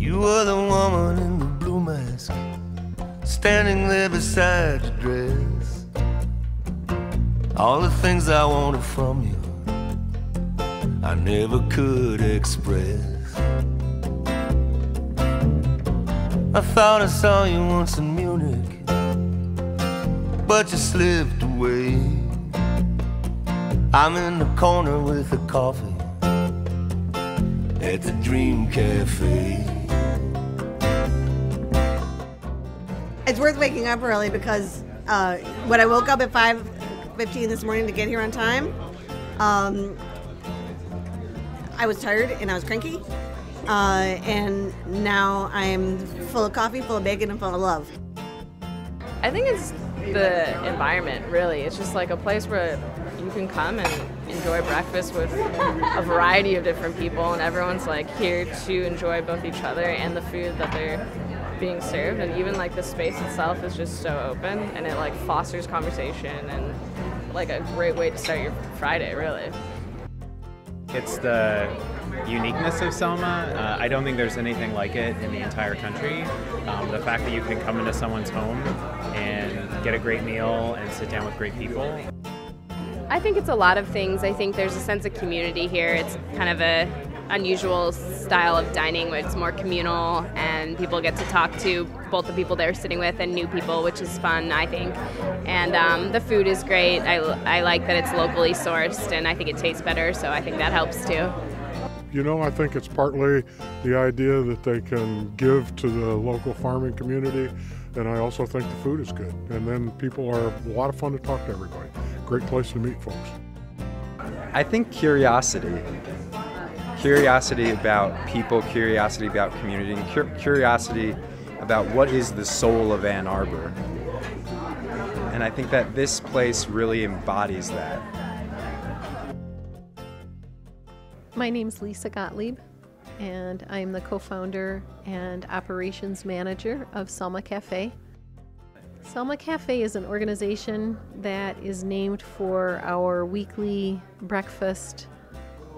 You were the woman in the blue mask, standing there beside your dress. All the things I wanted from you, I never could express. I thought I saw you once in Munich, but you slipped away. I'm in the corner with a coffee at the Dream Cafe. It's worth waking up early because when I woke up at 5:15 this morning to get here on time, I was tired and I was cranky, and now I'm full of coffee, full of bacon, and full of love. I think it's the environment, really. It's just like a place where you can come and enjoy breakfast with a variety of different people, and everyone's like here to enjoy both each other and the food that they're being served. And even like the space itself is just so open, and it like fosters conversation and like a great way to start your Friday, really. It's the uniqueness of Selma. I don't think there's anything like it in the entire country. The fact that you can come into someone's home and get a great meal and sit down with great people. I think it's a lot of things. I think there's a sense of community here. It's kind of a unusual style of dining where it's more communal and people get to talk to both the people they're sitting with and new people, which is fun, I think. And the food is great. I like that it's locally sourced, and I think it tastes better, so I think that helps too. You know, I think it's partly the idea that they can give to the local farming community, and I also think the food is good. And then people are a lot of fun to talk to everybody. Great place to meet folks. I think curiosity. Curiosity about people, curiosity about community, and curiosity about what is the soul of Ann Arbor. And I think that this place really embodies that. My name's Lisa Gottlieb, and I'm the co-founder and operations manager of Selma Cafe. Selma Cafe is an organization that is named for our weekly breakfast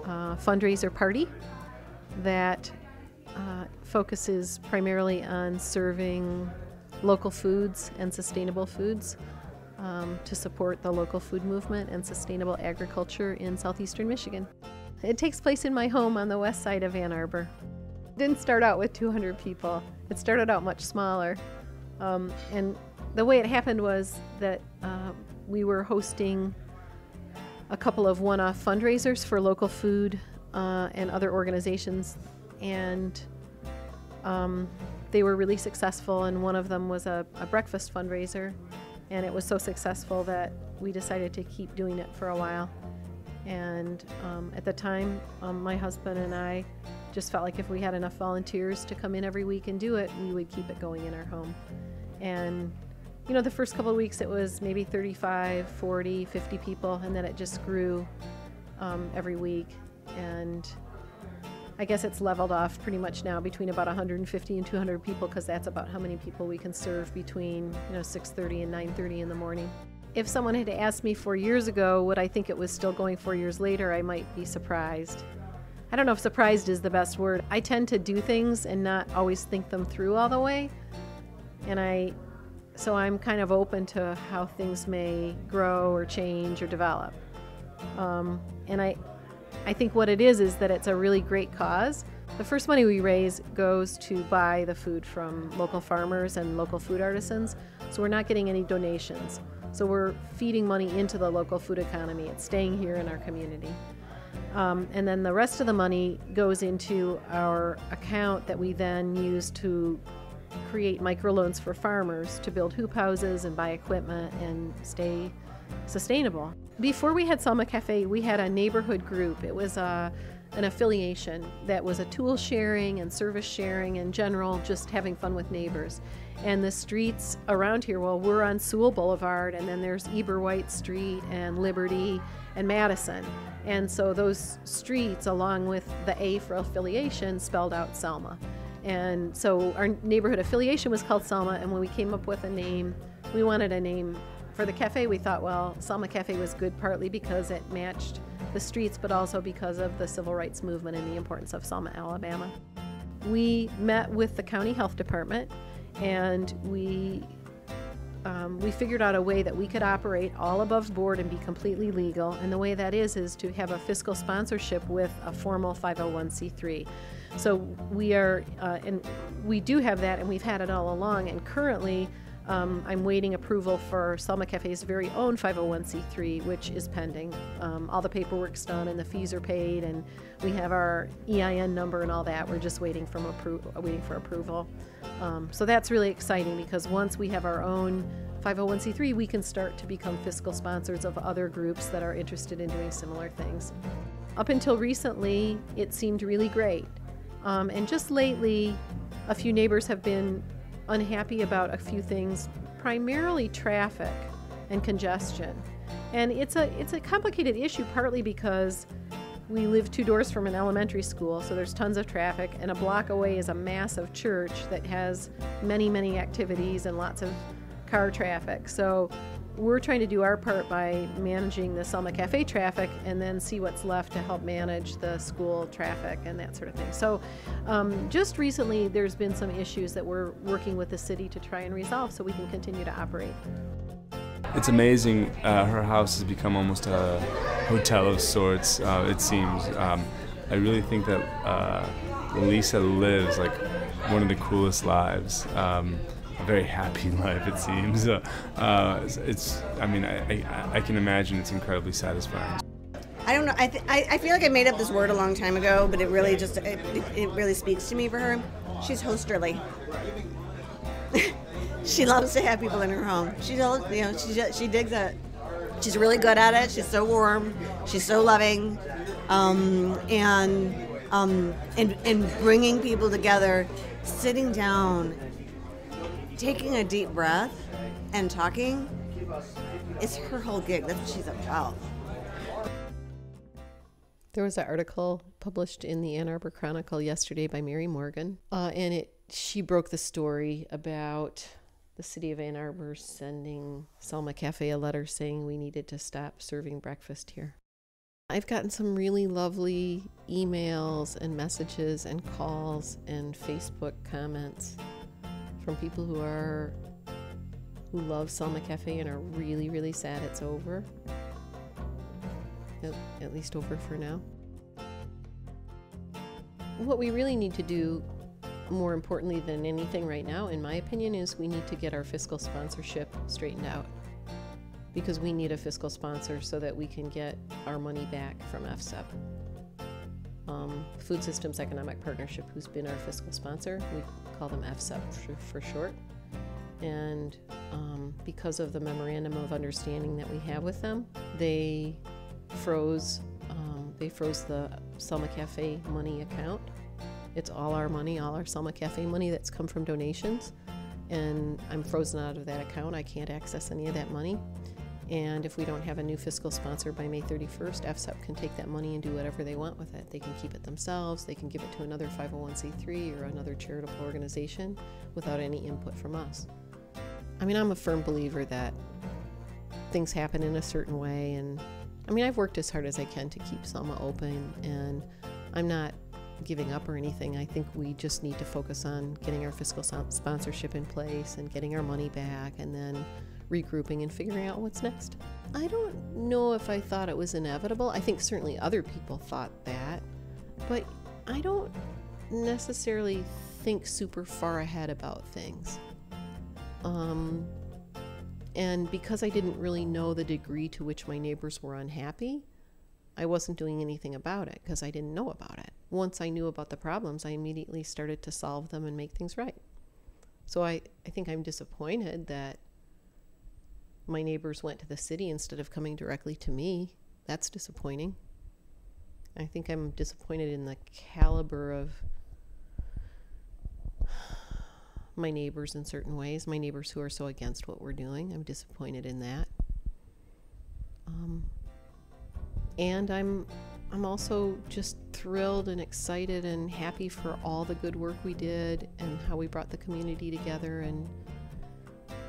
fundraiser party that focuses primarily on serving local foods and sustainable foods to support the local food movement and sustainable agriculture in southeastern Michigan. It takes place in my home on the west side of Ann Arbor. It didn't start out with 200 people. It started out much smaller. And the way it happened was that we were hosting a couple of one-off fundraisers for local food and other organizations, and they were really successful, and one of them was a breakfast fundraiser, and it was so successful that we decided to keep doing it for a while. And at the time, my husband and I just felt like if we had enough volunteers to come in every week and do it, we would keep it going in our home. And you know, the first couple of weeks it was maybe 35, 40, 50 people, and then it just grew every week. And I guess it's leveled off pretty much now between about 150 and 200 people, because that's about how many people we can serve between 6:30 and 9:30 in the morning. If someone had asked me 4 years ago would I think it was still going 4 years later, I might be surprised. I don't know if surprised is the best word. I tend to do things and not always think them through all the way, and so I'm kind of open to how things may grow or change or develop. And I think what it is that it's a really great cause. The first money we raise goes to buy the food from local farmers and local food artisans, so we're not getting any donations. So we're feeding money into the local food economy. It's staying here in our community. And then the rest of the money goes into our account that we then use to create microloans for farmers to build hoop houses and buy equipment and stay sustainable. Before we had Selma Cafe, we had a neighborhood group. It was an affiliation that was a tool sharing and service sharing in general, just having fun with neighbors. And the streets around here, well, we're on Sewell Boulevard, and then there's Eber-White Street and Liberty and Madison. And so those streets, along with the A for affiliation, spelled out Selma. And so our neighborhood affiliation was called Selma, and when we came up with a name, we wanted a name for the cafe. We thought, well, Selma Cafe was good partly because it matched the streets, but also because of the civil rights movement and the importance of Selma, Alabama. we met with the county health department, and we figured out a way that we could operate all above board and be completely legal. And the way that is to have a fiscal sponsorship with a formal 501c3. So we are, and we do have that, and we've had it all along. And currently, I'm waiting approval for Selma Cafe's very own 501c3, which is pending. All the paperwork's done and the fees are paid, and we have our EIN number and all that. We're just waiting for approval. So that's really exciting, because once we have our own 501c3, we can start to become fiscal sponsors of other groups that are interested in doing similar things. Up until recently, it seemed really great. And just lately, a few neighbors have been unhappy about a few things, primarily traffic and congestion. And it's a complicated issue, partly because we live 2 doors from an elementary school, so there's tons of traffic, and a block away is a massive church that has many, many activities and lots of car traffic. So we're trying to do our part by managing the Selma Cafe traffic, and then see what's left to help manage the school traffic and that sort of thing. So just recently there's been some issues that we're working with the city to try and resolve so we can continue to operate. It's amazing. Her house has become almost a hotel of sorts, it seems. I really think that Lisa lives like one of the coolest lives. A very happy life, it seems. I mean, I can imagine it's incredibly satisfying. I don't know. I feel like I made up this word a long time ago, but it really just it really speaks to me for her. She's hosterly. She loves to have people in her home. She digs it. She's really good at it. She's so warm. She's so loving, and bringing people together, sitting down, taking a deep breath, and talking. It's her whole gig. That's what she's about. There was an article published in the Ann Arbor Chronicle yesterday by Mary Morgan, and she broke the story about the city of Ann Arbor sending Selma Cafe a letter saying we needed to stop serving breakfast here. I've gotten some really lovely emails and messages and calls and Facebook comments from people who love Selma Cafe and are really, really sad it's over. At least over for now. What we really need to do, more importantly than anything right now, in my opinion, is we need to get our fiscal sponsorship straightened out. Because we need a fiscal sponsor so that we can get our money back from FSEP. Food Systems Economic Partnership, who's been our fiscal sponsor, we call them FSEP for short. And because of the memorandum of understanding that we have with them, they froze the Selma Cafe money account. It's all our money, all our Selma Cafe money that's come from donations, and I'm frozen out of that account. I can't access any of that money. And if we don't have a new fiscal sponsor by May 31st, FSEP can take that money and do whatever they want with it. They can keep it themselves, they can give it to another 501c3 or another charitable organization without any input from us. I mean, I'm a firm believer that things happen in a certain way, and I mean, I've worked as hard as I can to keep Selma open, and I'm not giving up or anything. I think we just need to focus on getting our fiscal sponsorship in place and getting our money back, and then regrouping and figuring out what's next. I don't know if I thought it was inevitable. I think certainly other people thought that, but I don't necessarily think super far ahead about things. And because I didn't really know the degree to which my neighbors were unhappy, I wasn't doing anything about it because I didn't know about it. Once I knew about the problems, I immediately started to solve them and make things right. So I think I'm disappointed that my neighbors went to the city instead of coming directly to me. That's disappointing. I think I'm disappointed in the caliber of my neighbors in certain ways, my neighbors who are so against what we're doing. I'm disappointed in that. And I'm also just thrilled and excited and happy for all the good work we did and how we brought the community together and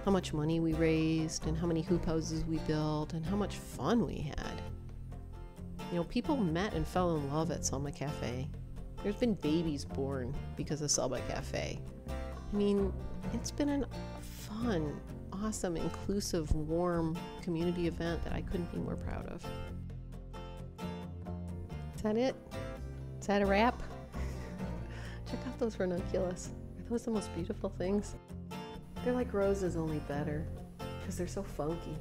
how much money we raised and how many hoop houses we built and how much fun we had. You know, people met and fell in love at Selma Cafe. There's been babies born because of Selma Cafe. I mean, it's been a fun, awesome, inclusive, warm community event that I couldn't be more proud of. Is that it? Is that a wrap? Check out those ranunculus. Are those the most beautiful things? They're like roses, only better, because they're so funky.